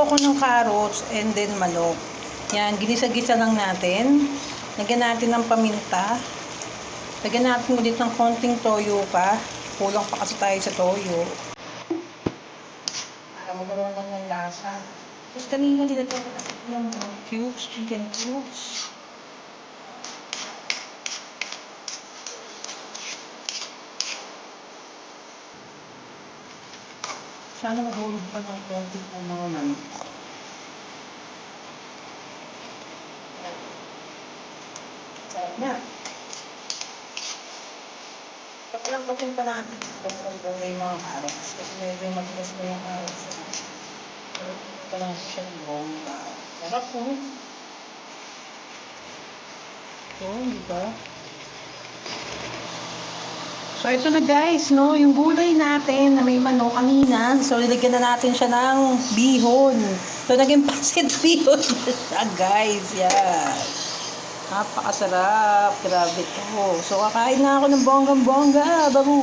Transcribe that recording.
Nagluto ko ng carrots and then manok. Yan, ginisa-gisa lang natin. Lagyan natin ng paminta. Lagyan natin ulit ng konting toyo pa. Kulang pa kasi tayo sa toyo. Para magkaroon lang ng lasa. Tapos kanina nilagyan ko ng cubes, chicken cubes. Sana mahulog pa ng konti ng mga manok. Sarap na. Papalambatin pa natin kung may mga carrots. Kasi medyo matigas na yung carrots. Ito lang siya ng bongga. Sarap po. Ito, di ba? So, ito na guys, no? Yung gulay natin na may manok kanina. So, nilagyan na natin siya ng bihon. So, naging pancit bihon na siya, guys. Yan. Napakasarap. Grabe to. So, kakain na ako ng bonggang-bongga. Babu.